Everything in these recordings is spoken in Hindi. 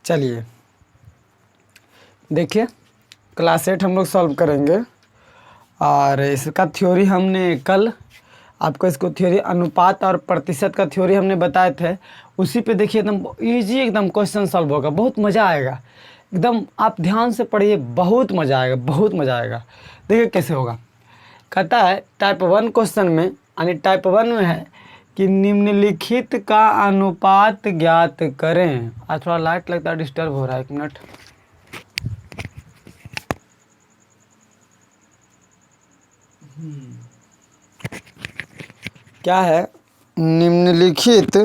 चलिए देखिए, क्लास 8 हम लोग सॉल्व करेंगे और इसका थ्योरी हमने कल आपको इसको थ्योरी अनुपात और प्रतिशत का थ्योरी हमने बताए थे। उसी पे देखिए एकदम इजी एकदम क्वेश्चन सॉल्व होगा, बहुत मज़ा आएगा। एकदम आप ध्यान से पढ़िए, बहुत मज़ा आएगा, बहुत मज़ा आएगा। देखिए कैसे होगा। कहता है टाइप 1 क्वेश्चन में, यानी टाइप 1 में है कि निम्नलिखित का अनुपात ज्ञात करें। आज थोड़ा लाइट लगता है, डिस्टर्ब हो रहा है, 1 मिनट। क्या है, निम्नलिखित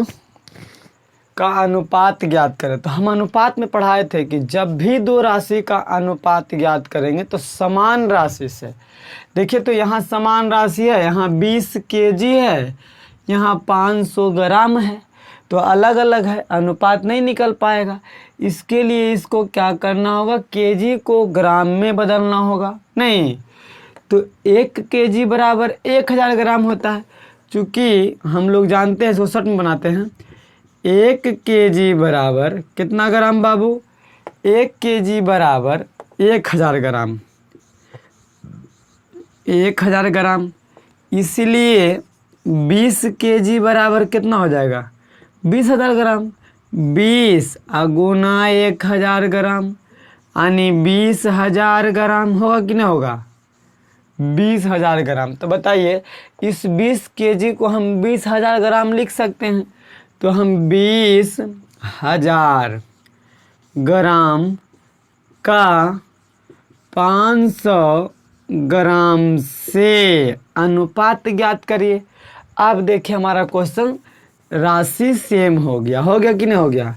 का अनुपात ज्ञात करें। तो हम अनुपात में पढ़ाए थे कि जब भी दो राशि का अनुपात ज्ञात करेंगे तो समान राशि से, देखिए तो यहाँ समान राशि है, यहाँ 20 केजी है, यहाँ 500 ग्राम है, तो अलग अलग है, अनुपात नहीं निकल पाएगा। इसके लिए इसको क्या करना होगा, केजी को ग्राम में बदलना होगा। नहीं तो 1 केजी बराबर 1000 ग्राम होता है। चूँकि हम लोग जानते हैं, 64 में बनाते हैं, 1 केजी बराबर कितना ग्राम बाबू, 1 केजी बराबर 1000 ग्राम, 1000 ग्राम। इसलिए 20 केजी बराबर कितना हो जाएगा, 20,000 ग्राम। 20 गुना 1000 ग्राम यानी 20,000 ग्राम होगा कि नहीं होगा, 20,000 ग्राम। तो बताइए इस 20 केजी को हम 20,000 ग्राम लिख सकते हैं। तो हम 20,000 ग्राम का 500 ग्राम से अनुपात ज्ञात करिए। अब देखिए हमारा क्वेश्चन राशि सेम हो गया कि नहीं हो गया,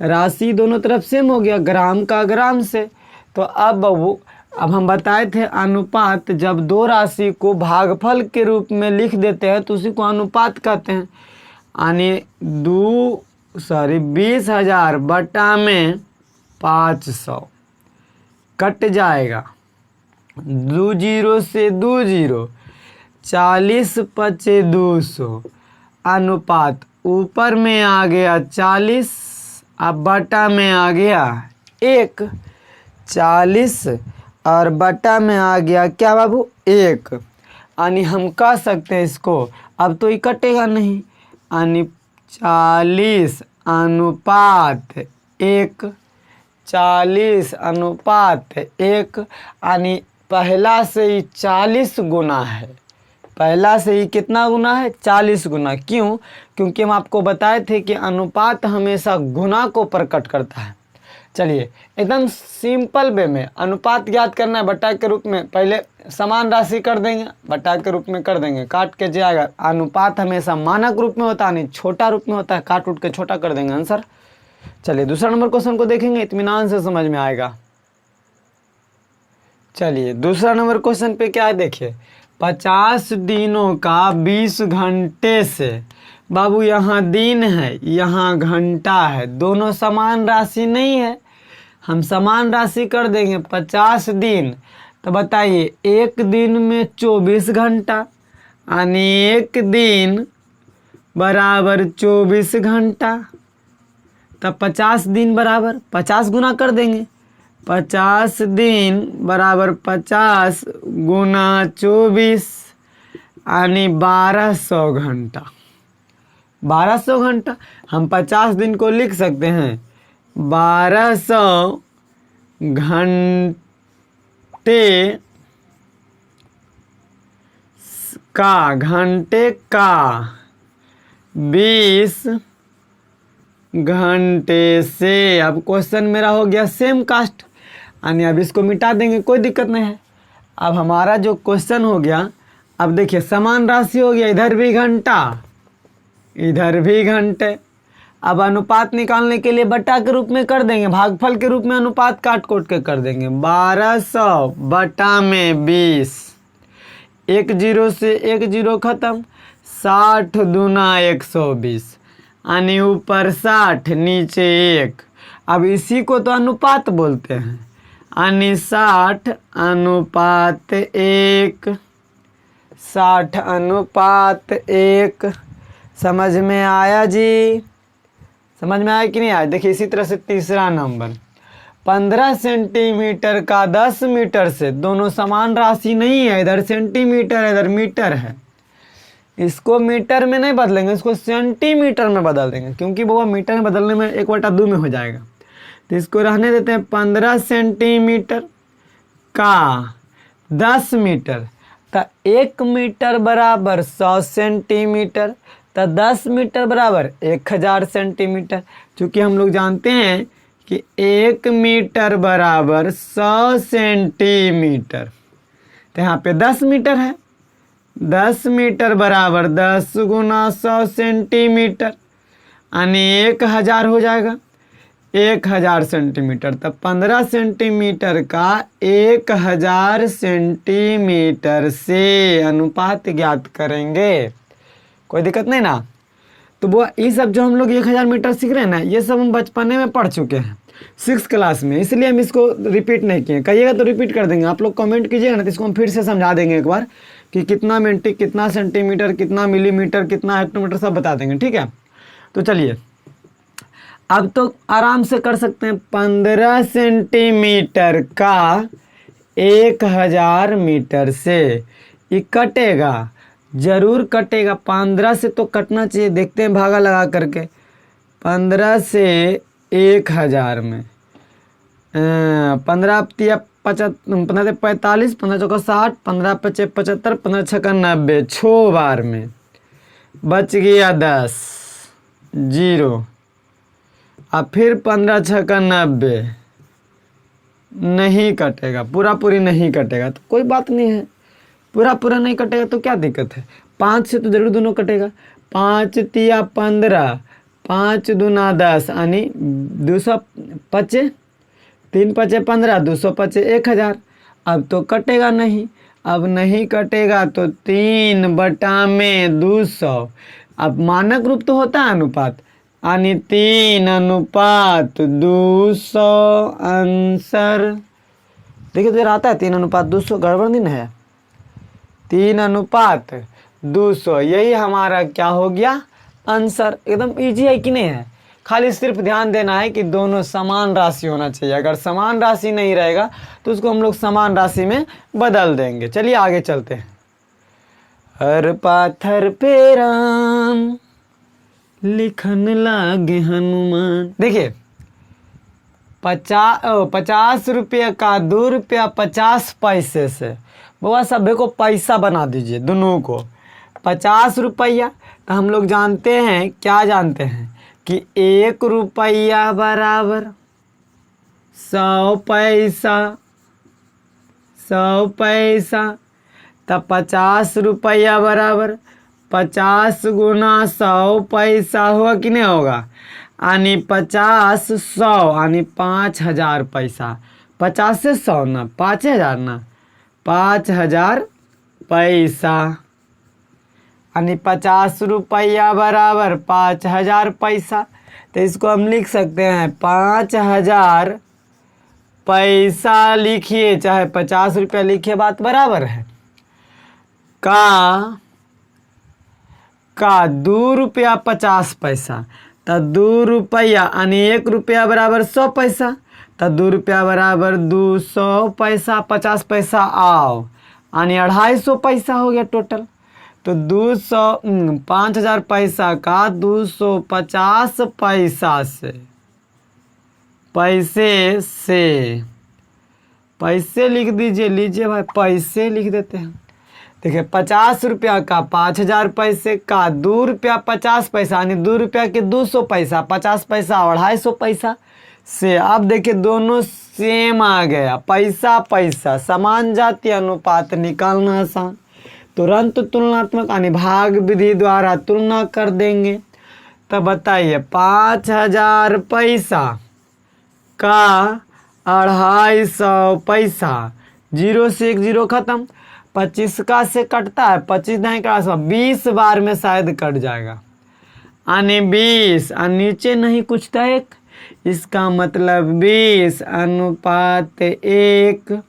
राशि दोनों तरफ सेम हो गया, ग्राम का ग्राम से। तो अब हम बताए थे अनुपात जब दो राशि को भागफल के रूप में लिख देते हैं तो उसी को अनुपात कहते हैं। यानी 20,000 बटा में 500 कट जाएगा, 2 जीरो से 2 जीरो, 40 पचे 200, अनुपात ऊपर में आ गया 40, अब बटा में आ गया 1, 40 और बटा में आ गया क्या बाबू, 1। यानी हम कह सकते हैं इसको, अब तो ये कटेगा नहीं, यानी 40 अनुपात 1, 40 अनुपात 1। यानी पहला से ही 40 गुना है, पहला से ही कितना गुना है, 40 गुना। क्यों, क्योंकि हम आपको बताए थे कि अनुपात हमेशा गुना को प्रकट करता है। चलिए एकदम सिंपल वे में अनुपात ज्ञात करना है, बटा के रूप में पहले समान राशि कर देंगे, बटा के रूप में कर देंगे, काट के जाएगा। अनुपात हमेशा मानक रूप में होता है, नहीं छोटा रूप में होता है, काट उठ के छोटा कर देंगे आंसर। चलिए दूसरा नंबर क्वेश्चन को देखेंगे, इत्मीनान से समझ में आएगा। चलिए दूसरा नंबर क्वेश्चन पे क्या है, देखिए 50 दिनों का 20 घंटे से, बाबू यहाँ दिन है यहाँ घंटा है, दोनों समान राशि नहीं है, हम समान राशि कर देंगे। 50 दिन, तो बताइए एक दिन में 24 घंटा, यानी एक दिन बराबर 24 घंटा। तब 50 दिन बराबर 50 गुना कर देंगे, 50 दिन बराबर 50 गुना 24 यानी 1200 घंटा। 1200 घंटा हम 50 दिन को लिख सकते हैं 1200 घंटे का 20 घंटे से। अब क्वेश्चन मेरा हो गया सेम कास्ट, यानी अब इसको मिटा देंगे, कोई दिक्कत नहीं है। अब हमारा जो क्वेश्चन हो गया, अब देखिए समान राशि हो गया, इधर भी घंटा इधर भी घंटे। अब अनुपात निकालने के लिए बटा के रूप में कर देंगे, भागफल के रूप में अनुपात काट कोट के कर देंगे। 1200 बटा में 20, 1 जीरो से 1 जीरो खत्म, 60 दूना 120, यानी ऊपर 60 नीचे 1। अब इसी को तो अनुपात बोलते हैं, यानी 60 अनुपात 1, 60 अनुपात 1। समझ में आया जी। समझ में आया कि नहीं आया? देखिए इसी तरह से तीसरा नंबर 15 सेंटीमीटर का 10 मीटर से, दोनों समान राशि नहीं है, इधर सेंटीमीटर है इधर मीटर है, इसको मीटर में नहीं बदलेंगे, इसको सेंटीमीटर में बदल देंगे, क्योंकि वो मीटर में बदलने में 1/2 में हो जाएगा। तो इसको रहने देते हैं 15 सेंटीमीटर का 10 मीटर, तो 1 मीटर बराबर 100 सेंटीमीटर, तो 10 मीटर बराबर 1000 सेंटीमीटर। चूँकि हम लोग जानते हैं कि 1 मीटर बराबर 100 सेंटीमीटर, तो यहाँ पे 10 मीटर है, 10 मीटर बराबर 10 गुना 100 सेंटीमीटर, यानी 1000 हो जाएगा, 1000 सेंटीमीटर। तब 15 सेंटीमीटर का 1000 सेंटीमीटर से अनुपात ज्ञात करेंगे। कोई दिक्कत नहीं ना? तो वो ये सब जो हम लोग 1000 मीटर सीख रहे हैं ना, ये सब हम बचपने में पढ़ चुके हैं 6th क्लास में, इसलिए हम इसको रिपीट नहीं किए। कहिएगा तो रिपीट कर देंगे, आप लोग कमेंट कीजिएगा ना, तो इसको हम फिर से समझा देंगे एक बार कि कितना मिनट, कितना सेंटीमीटर, कितना मिलीमीटर, कितना हेक्टोमीटर, सब बता देंगे। ठीक है, तो चलिए अब तो आराम से कर सकते हैं। 15 सेंटीमीटर का 1000 मीटर से ये कटेगा, जरूर कटेगा, 15 से तो कटना चाहिए। देखते हैं भागा लगा करके, 15 से 1000 में 15 तिया 15 45, 15 चौका 60, 15 पचे 75, 15 छक्का 90, 6 बार में बच गया 10 0। अब फिर 15 छक्का 90, नहीं कटेगा, पूरा पूरी नहीं कटेगा, तो कोई बात नहीं है, पूरा पूरा नहीं कटेगा तो क्या दिक्कत है, 5 से तो जरूर दोनों कटेगा। 5 तिया 15, 5 दूना 10, यानी 200 पचे, 3 पचे 15, 200 पचे 1000। अब तो कटेगा नहीं, अब नहीं कटेगा तो 3/200। अब मानक रूप तो होता है अनुपात, यानी 3:200 आंसर। देखिए तो आता है 3:200, गड़बड़ नहीं है, 3:200, यही हमारा क्या हो गया आंसर। एकदम इजी है कि नहीं है? खाली सिर्फ ध्यान देना है कि दोनों समान राशि होना चाहिए। अगर समान राशि नहीं रहेगा तो उसको हम लोग समान राशि में बदल देंगे। चलिए आगे चलते हैं। हर पाथर पे राम लिखन लागे हनुमान। देखिए 50 रुपये का 2 रुपया 50 पैसे से, बाबा सभे को पैसा बना दीजिए, दोनों को 50 रुपया। तो हम लोग जानते हैं, क्या जानते हैं कि 1 रुपया बराबर 100 पैसा, 100 पैसा। तब 50 रुपया बराबर 50 गुना 100 पैसा होगा कि नहीं होगा, यानी 50 100 यानी 5000 पैसा। 50 से 100 ना 5000 ना 5000 पैसा, यानी 50 रुपया बराबर 5000 पैसा। तो इसको हम लिख सकते हैं 5000 पैसा लिखिए, चाहे 50 रुपया लिखिए, बात बराबर है। का 2 रुपया 50 पैसा, तो 2 रुपया यानी 1 रुपया बराबर 100 पैसा, तो 2 रुपया बराबर 200 पैसा, 50 पैसा आओ, यानी 250 पैसा हो गया टोटल। तो 5000 पैसा का 250 पैसा से, पैसे लिख दीजिए, लीजिए भाई पैसे लिख देते हैं। देखिए 50 रुपया का 5000 पैसे का 2 रुपया 50 पैसा, यानी 2 रुपया के 200 पैसा, 50 पैसा 250 पैसा से। अब देखिए दोनों सेम आ गया, पैसा पैसा समान जाति अनुपात निकालना आसान। तुरंत तुलनात्मक यानी भाग विधि द्वारा तुलना कर देंगे। तब बताइए 5000 पैसा का 250 पैसा, 0 से 1 0 खत्म, 25 का से कटता है, 25 नहीं कटा, 20 बार में शायद कट जाएगा, यानी 20, और नीचे नहीं कुछ था 1, इसका मतलब 20 अनुपात 1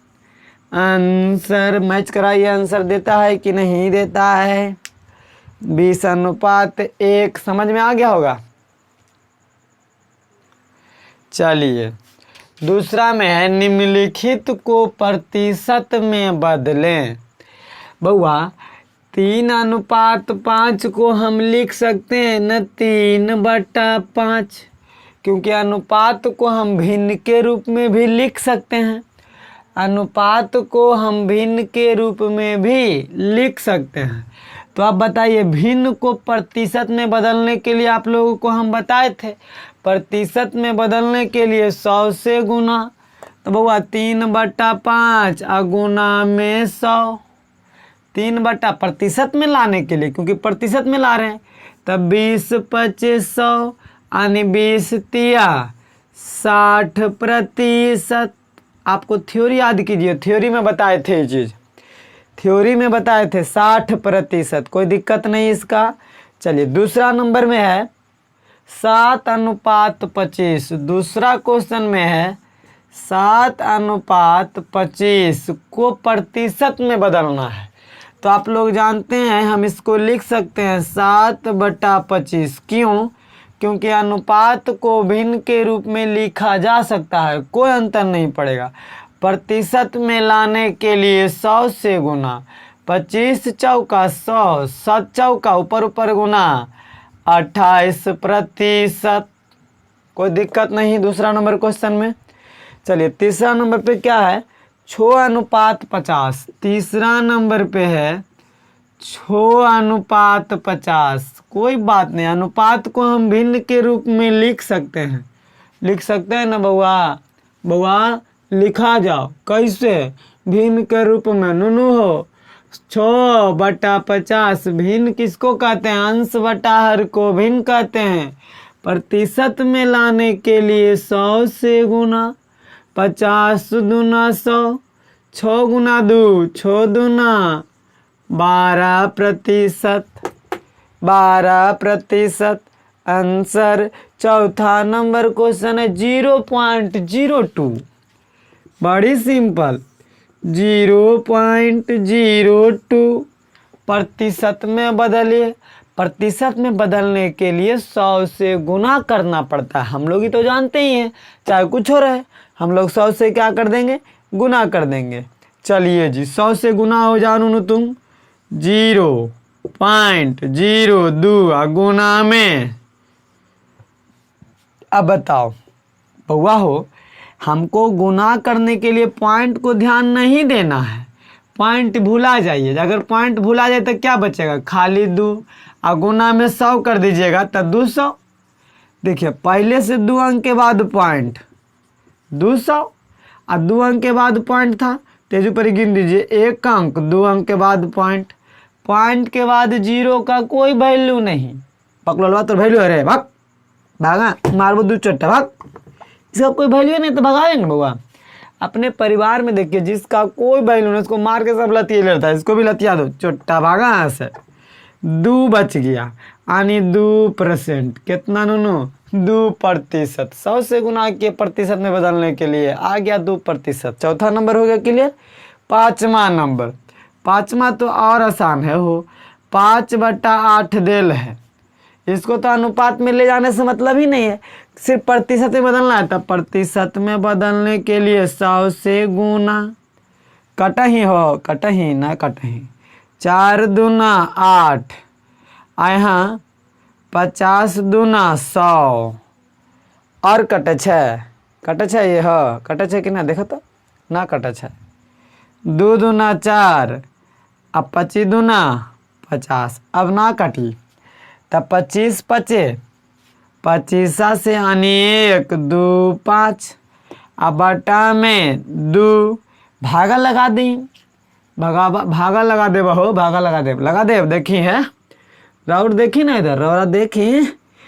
आंसर। मैच कराइए, आंसर देता है कि नहीं देता है। 20 अनुपात 1 समझ में आ गया होगा। चलिए दूसरा में है निम्नलिखित को प्रतिशत में बदलें। बउआ 3:5 को हम लिख सकते हैं न 3/5, क्योंकि अनुपात को हम भिन्न के रूप में भी लिख सकते हैं। अनुपात को हम भिन्न के रूप में भी लिख सकते हैं। तो आप बताइए भिन्न को प्रतिशत में बदलने के लिए आप लोगों को हम बताए थे, प्रतिशत में बदलने के लिए 100 से गुना। तो बउआ 3/5 गुना में 100, 3 प्रतिशत में लाने के लिए, क्योंकि प्रतिशत में ला रहे हैं, तब 20/25 यानी 20×3 60%। आपको थ्योरी याद कीजिए, थ्योरी में बताए थे ये चीज़, थ्योरी में बताए थे 60%, कोई दिक्कत नहीं इसका। चलिए दूसरा नंबर में है 7:25। दूसरा क्वेश्चन में है 7:25 को प्रतिशत में बदलना है। तो आप लोग जानते हैं हम इसको लिख सकते हैं 7/25। क्यों? क्योंकि अनुपात को भिन्न के रूप में लिखा जा सकता है, कोई अंतर नहीं पड़ेगा। प्रतिशत में लाने के लिए 100 से गुना, 25 चौका 100, 7 चौका ऊपर ऊपर गुना 28%। कोई दिक्कत नहीं दूसरा नंबर क्वेश्चन में। चलिए तीसरा नंबर पे क्या है 6:50। तीसरा नंबर पे है 6:50। कोई बात नहीं, अनुपात को हम भिन्न के रूप में लिख सकते हैं, लिख सकते हैं ना बउआ? बउआ लिखा जाओ कैसे? भिन्न के रूप में नुनू हो 6/50। भिन्न किसको कहते हैं? अंश बटा हर को भिन्न कहते हैं। प्रतिशत में लाने के लिए 100 से गुना, 50 दूना 100, 6 गुना 2 6 दूना 12%। 12%। आंसर चौथा नंबर क्वेश्चन है 0.02। बड़ी सिंपल 0.02 प्रतिशत में बदलिए। प्रतिशत में बदलने के लिए 100 से गुना करना पड़ता है, हम लोग ही तो जानते ही हैं, चाहे कुछ हो रहे हम लोग 100 से क्या कर देंगे? गुना कर देंगे। चलिए जी 100 से गुना हो जाओ तुम 0.02 गुना में। अब बताओ बउआ हो, हमको गुना करने के लिए पॉइंट को ध्यान नहीं देना है, पॉइंट भुला जाइए। अगर पॉइंट भुला जाए तो क्या बचेगा? खाली 2 गुना में 100 कर दीजिएगा तो 200। देखिए पहले से 2 अंक के बाद पॉइंट 200 और 2 अंक के बाद पॉइंट था, तेज ऊपर गिन दीजिए 1 अंक 2 अंक के बाद पॉइंट, पॉइंट के बाद 0 का कोई वैल्यू नहीं। पकड़ो तो वैल्यू है रे, भाग भागा मारबो 2 चट्टा भाग, इसका कोई वैल्यू नहीं तो भगाएंगे बउआ। अपने परिवार में देखिए जिसका कोई वैल्यू नहीं उसको मार के सब लतिया लेता है, इसको भी लतिया दो, चोट्टा भागा यहाँ से। 2 बच गया यानी 2%। कितना नुनू? 2%। 100 से गुना के प्रतिशत में बदलने के लिए आ गया 2%। चौथा नंबर हो गया क्लियर। पाँचवा नंबर, पाँचवा तो और आसान है हो, 5/8 देल है। इसको तो अनुपात में ले जाने से मतलब ही नहीं है, सिर्फ प्रतिशत में बदलना है। तब प्रतिशत में बदलने के लिए 100 से गुना, कटही हो कटही ना कटही, 4 दूना 8 यहाँ 50 दूना 100 और कटे छै ये हो कटे छै कि ना? देखो तो ना कटे छै। 2 दूना 4 अब 25 दूना 50, अब ना कटी तब 25 पचे 25 से यानी 1 2 5 अब बटा में 2 भागा लगा दी, भागा लगा दे हो, भागा लगा दे देखी है राउर, देखी ना इधर रौरा देखी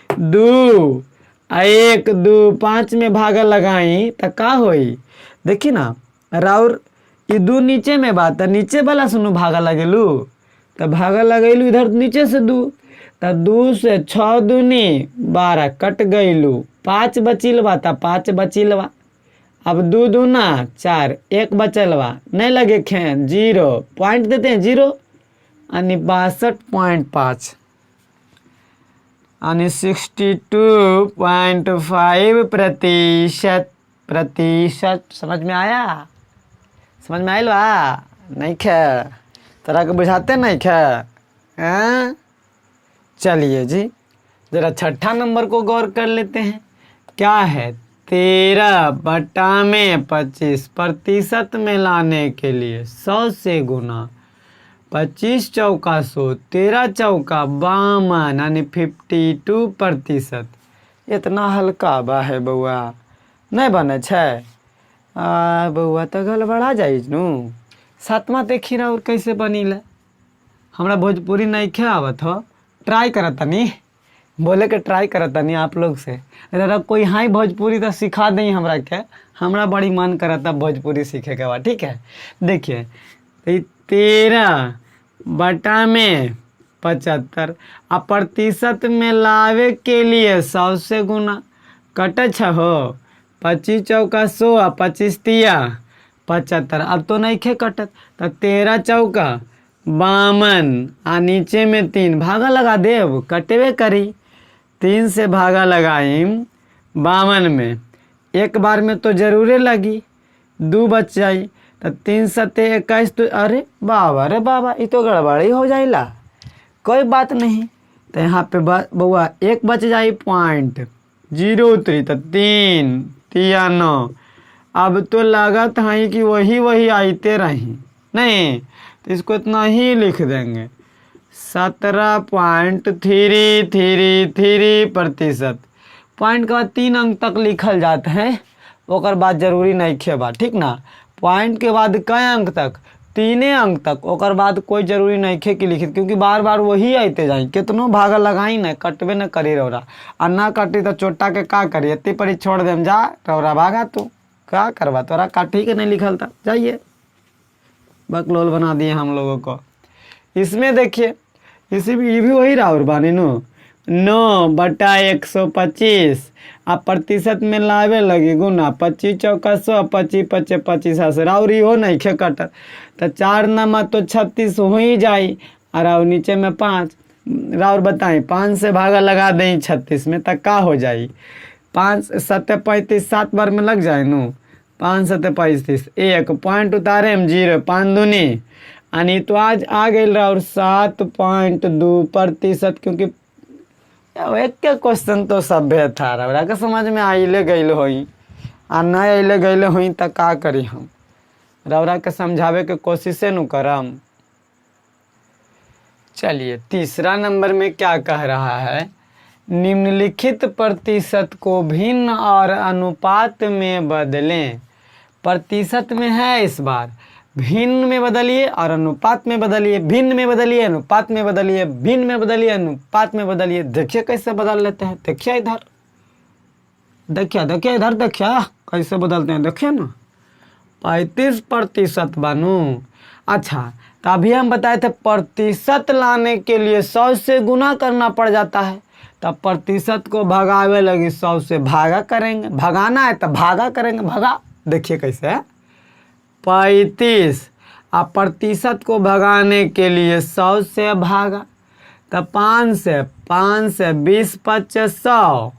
2 1 2 5 में भागा लगाई तो का होई? देखी ना राउर ये 2 नीचे में बात है, नीचे वाला सुनो भागा लगेलू तो भागा लगेलू इधर नीचे से 2 तो 2 से 6 दूनी 12 कट गईलू, 5 बचिलवा तो 5 बचिलवा। अब 2 दूना 4 1 बचलवा, नहीं लगे खेन 0 पॉइंट देते हैं 0 यानी 62.5। यानी 62.5% प्रतिशत। समझ में आया? समझ में आयल बा? नहीं खे तरह के बुझाते नहीं खे? चलिए जी जरा छठा नंबर को गौर कर लेते हैं। क्या है? 13/25% में लाने के लिए 100 से गुना 25 चौका 100, 13 चौका 52 यानी 52%। इतना हल्का बा है बउआ, नहीं बने छे बउआ तो गड़बड़ा जाइज नु। सातवां देखी रहा और कैसे बनीला। हमरा भोजपुरी नहीं खे आवत हो, ट्राई करत तनी बोले के ट्राई करत तनी आप लोग से। अरे कोई हाई भोजपुरी तो सिखा दें हमरा के, हमरा बड़ी मन करता भोजपुरी सीखे के बाद। ठीक है देखिए 13/75 आ प्रतिशत में लावे के लिए 100 से गुना कटे छ हो 25 चौका 100 आ 25 तिया 75। अब तो नहीं खे कटत तो 13 चौका 52 आ नीचे में 3 भागा लगा देव कटेबे करी। 3 से भागा लगाइम 52 में, एक बार में तो जरूरे लगी, 2 बच जाई तो 3 सते 21। तो अरे बाबा ये तो गड़बड़ी हो जाइला। कोई बात नहीं तो यहाँ पे बउआ 1 बच जाई .03 तो 3 तिया 9। अब तो लागत है कि वही आते रही नहीं तो इसको इतना ही लिख देंगे 17.333%। पॉइंट के बाद 3 अंक तक लिखल जाता है, ओकर बाद जरूरी नहीं खेबा। ठीक ना, पॉइंट के बाद कई अंक तक? 3 अंक तक। ओकर बाद कोई जरूरी नहीं खे कि लिखित, क्योंकि बार बार वही आते जाई। कितनो भागा लगाई न कटबे न करी रौरा, आ ना कटी तो चोटा के का करी, इतनी पर छोड़ देम जा रौरा भागा। तू क्या करवा, तोरा काटी के नहीं लिखल था। जाइए बकलोल बना दिए हम लोगों को। इसमें देखिए ये भी वही राउर बानी नो 9/125 आप प्रतिशत में लावे लगी गुना 25 चौका 100 25 पचे 25 राउर हो नहीं खे कटत तो 4 नमा तो 36 हो ही जाई। और राउर नीचे में 5 राउर बताएं 5 से भागा लगा दें 36 में तक का हो जाई। 5 7 35 7 बार में लग जाए नो 5 7 35 1 पॉइंट उतारे हम 0 5 दूनी यानी तो आज आ गई और 7.2%। क्योंकि एक के क्वेश्चन तो सभ्य था रहा के समझ में आइले गई होई आ न अले गई होई तो का करी हम रौरा के समझावे के कोशिशे न करम। चलिए तीसरा नंबर में क्या कह रहा है? निम्नलिखित प्रतिशत को भिन्न और अनुपात में बदलें। प्रतिशत में है, इस बार भिन्न में बदलिए और अनुपात में बदलिए, भिन्न में बदलिए अनुपात में बदलिए, भिन्न में बदलिए अनुपात में बदलिए। देखिए कैसे बदल लेते हैं। देखिए इधर, देखिए इधर, देखिए कैसे बदलते हैं। देखिए ना 35% बानू। अच्छा तो अभी हम बताए थे प्रतिशत लाने के लिए 100 से गुना करना पड़ जाता है। तब प्रतिशत को भगावे लगी 100 से भागा करेंगे, भगाना है तो भागा करेंगे, भगा। देखिए कैसे है 35 अब प्रतिशत को भगाने के लिए 100 से भागा तो 5 से 20 पचे 100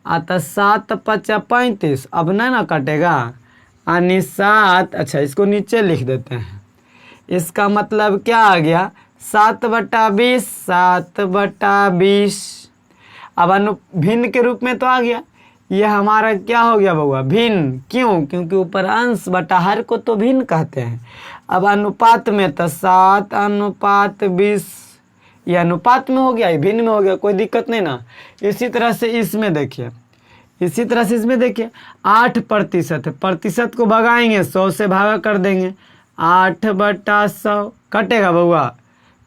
आता 7 पचे 35। अब नहीं ना कटेगा यानी 7। अच्छा इसको नीचे लिख देते हैं। इसका मतलब क्या आ गया 7/20 7/20। अब भिन्न के रूप में तो आ गया। ये हमारा क्या हो गया बउआ भिन्न। क्यों? क्योंकि ऊपर अंश बटा हर को तो भिन्न कहते हैं। अब अनुपात में तो 7/20 ये अनुपात में हो गया, ये भिन्न में हो गया, कोई दिक्कत नहीं ना। इसी तरह से इसमें देखिए, 8% है। प्रतिशत को भगाएंगे 100 से भागा कर देंगे 8/100 कटेगा बउआ,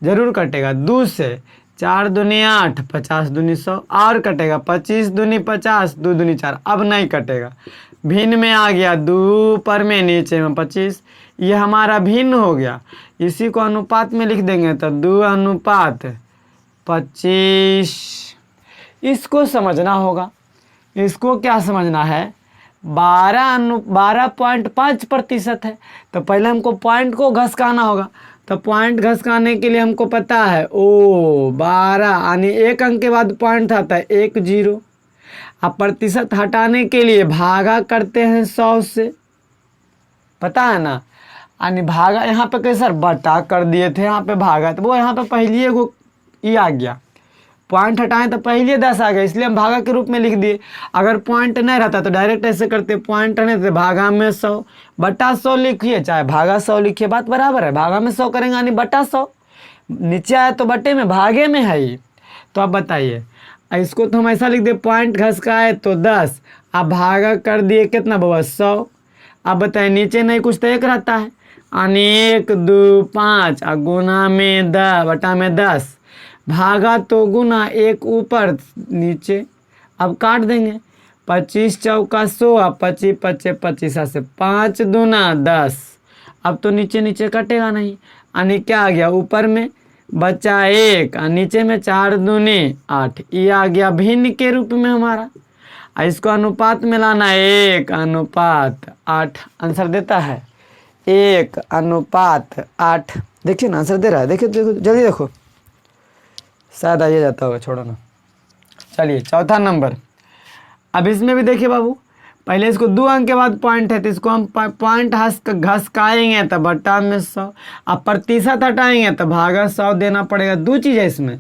जरूर कटेगा। 2 से 4 दूनी 8 50 दूनी 100 और कटेगा 25 दूनी 50 2 दूनी 4। अब नहीं कटेगा। भिन्न में आ गया 2 पर में नीचे में 25। ये हमारा भिन्न हो गया। इसी को अनुपात में लिख देंगे तो 2:25। इसको समझना होगा। इसको क्या समझना है 12.5% है तो पहले हमको पॉइंट को घसकाना होगा। तो पॉइंट घसकाने के लिए हमको पता है ओ 12 यानी एक अंक के बाद पॉइंट आता है 1 0। अब प्रतिशत हटाने के लिए भागा करते हैं 100 से, पता है ना, यानी भागा यहाँ पे कैसे सर बटा कर दिए थे, यहाँ पे भागा तो वो यहाँ पे पहले एगो ई आ गया, पॉइंट हटाएं तो पहले 10 आ गया, इसलिए हम भागा के रूप में लिख दिए। अगर पॉइंट नहीं रहता तो डायरेक्ट ऐसे करते, पॉइंट नहीं तो भागा में 100 बटा 100 लिखिए, चाहे भागा 100 लिखिए, बात बराबर है। भागा में 100 करेंगे यानी बटा 100, नीचे आया तो बटे में, भागे में है ये। तो अब बताइए, इसको तो हम ऐसा लिख दे, पॉइंट घसकाए तो 10, अब भागा कर दिए कितना बाबा 100। अब बताइए नीचे नहीं कुछ तो एक रहता है, यानी 1 2 5 और गुना में 10 बटा में 10, भागा तो गुना, एक ऊपर नीचे। अब काट देंगे, 25 चौका 100, 25 25 25 से 5 दूना 10। अब तो नीचे नीचे कटेगा नहीं, यानी क्या आ गया ऊपर में बचा 1 और नीचे में 4 दूनी 8, ये आ गया भिन्न के रूप में हमारा। इसको अनुपात में लाना, 1 अनुपात 8 आंसर देता है, 1 अनुपात 8। देखिए ना आंसर दे रहा है, देखिए देखो जल्दी देखो, शायद आ ही जाता होगा, छोड़ो ना। चलिए चौथा नंबर, अब इसमें भी देखिए बाबू, पहले इसको 2 अंक के बाद पॉइंट है तो इसको हम पॉइंट घसकाएंगे तो बटा में 100, अब प्रतिशत हटाएंगे तो भागा 100 देना पड़ेगा। दो चीज़ है इसमें,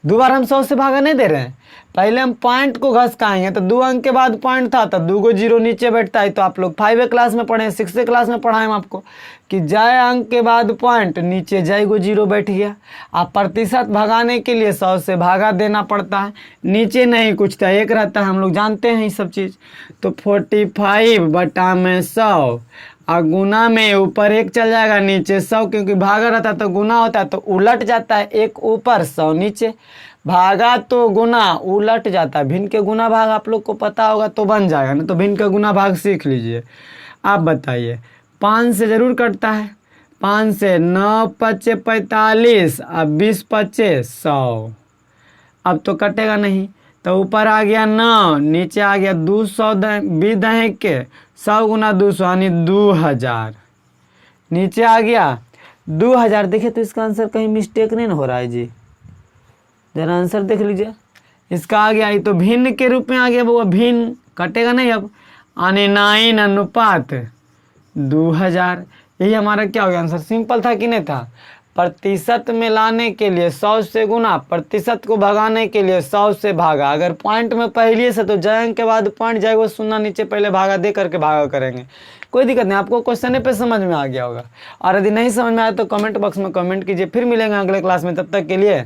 दो बार हम 100 से भागा नहीं दे रहे हैं, पहले हम पॉइंट को घसकाएंगे तो 2 अंक के बाद पॉइंट था तो 2 को 0 नीचे बैठता है। तो आप लोग 5वीं क्लास में पढ़े, 6वीं क्लास में पढ़ाएं हम आपको कि जाए अंक के बाद पॉइंट नीचे जाए को 0 बैठ गया। आप प्रतिशत भगाने के लिए 100 से भागा देना पड़ता है, नीचे नहीं कुछ था एक रहता है, हम लोग जानते हैं ये सब चीज़। तो 45 बटा में 100 और गुना में ऊपर 1 चल जाएगा, नीचे 100, क्योंकि भागा रहता तो गुना होता है तो उलट जाता है, 1 ऊपर 100 नीचे, भागा तो गुना उलट जाता है। भिन्न के गुना भाग आप लोग को पता होगा तो बन जाएगा, ना तो भिन्न का गुना भाग सीख लीजिए। आप बताइए, 5 से ज़रूर कटता है, 5 से 9 5 45 अब 20 5 100, अब तो कटेगा नहीं, तो ऊपर आ गया 9 नीचे आ गया 200 20 दहें के 100 गुना 200 यानी 2000, नीचे आ गया 2000। देखिए तो इसका आंसर कहीं मिस्टेक नहीं ना हो रहा है जी, जरा आंसर देख लीजिए, इसका आ गया, ये तो भिन्न के रूप में आ गया, वो भिन्न कटेगा नहीं। अब यानी 9 अनुपात 2000, यही हमारा क्या हो गया आंसर। सिंपल था कि नहीं था, प्रतिशत में लाने के लिए 100 से गुना, प्रतिशत को भगाने के लिए 100 से भागा। अगर पॉइंट में पहले से तो जय के बाद पॉइंट जाएगा वो सुनना, नीचे पहले भागा दे करके भागा करेंगे, कोई दिक्कत नहीं। आपको क्वेश्चन पे समझ में आ गया होगा, और यदि नहीं समझ में आया तो कमेंट बॉक्स में कमेंट कीजिए। फिर मिलेंगे अगले क्लास में, तब तक के लिए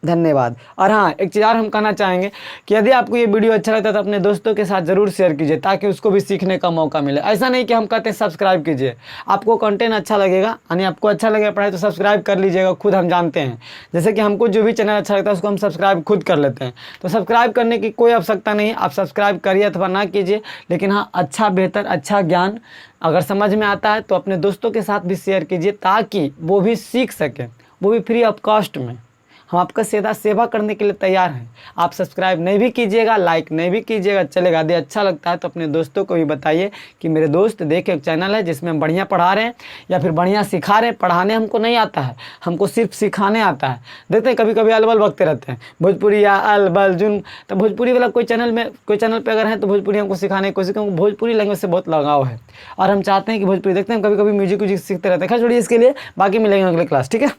धन्यवाद। और हाँ, एक चीज़ और हम कहना चाहेंगे कि यदि आपको ये वीडियो अच्छा लगता है तो अपने दोस्तों के साथ ज़रूर शेयर कीजिए, ताकि उसको भी सीखने का मौका मिले। ऐसा नहीं कि हम कहते हैं सब्सक्राइब कीजिए, आपको कंटेंट अच्छा लगेगा, यानी आपको अच्छा लगेगा पढ़ाई तो सब्सक्राइब कर लीजिएगा, खुद हम जानते हैं। जैसे कि हमको जो भी चैनल अच्छा लगता है उसको हम सब्सक्राइब खुद कर लेते हैं, तो सब्सक्राइब करने की कोई आवश्यकता नहीं, आप सब्सक्राइब करिए अथवा ना कीजिए, लेकिन हाँ अच्छा बेहतर अच्छा ज्ञान अगर समझ में आता है तो अपने दोस्तों के साथ भी शेयर कीजिए, ताकि वो भी सीख सकें, वो भी फ्री ऑफ कॉस्ट में। हम आपका सेवा करने के लिए तैयार हैं। आप सब्सक्राइब नहीं भी कीजिएगा, लाइक नहीं भी कीजिएगा, चलेगा। यदि अच्छा लगता है तो अपने दोस्तों को भी बताइए कि मेरे दोस्त देखे एक चैनल है जिसमें हम बढ़िया पढ़ा रहे हैं या फिर बढ़िया सिखा रहे हैं। पढ़ाने हमको नहीं आता है, हमको सिर्फ सिखाने आता है। देखते हैं कभी कभी अलबल बकते रहते हैं, भोजपुरी या अलबल जुन, तो भोजपुरी वाला कोई चैनल पर अगर है तो भोजपुरी हमको सिखाने की कोशिश करूँ। भोजपुरी लैंग्वेज से बहुत लगाव है और हम चाहते हैं कि भोजपुरी देखते हैं, कभी कभी म्यूजिक सीखते रहते हैं। खैर छोड़िए इसके लिए, बाकी मिलेंगे अगले क्लास, ठीक है।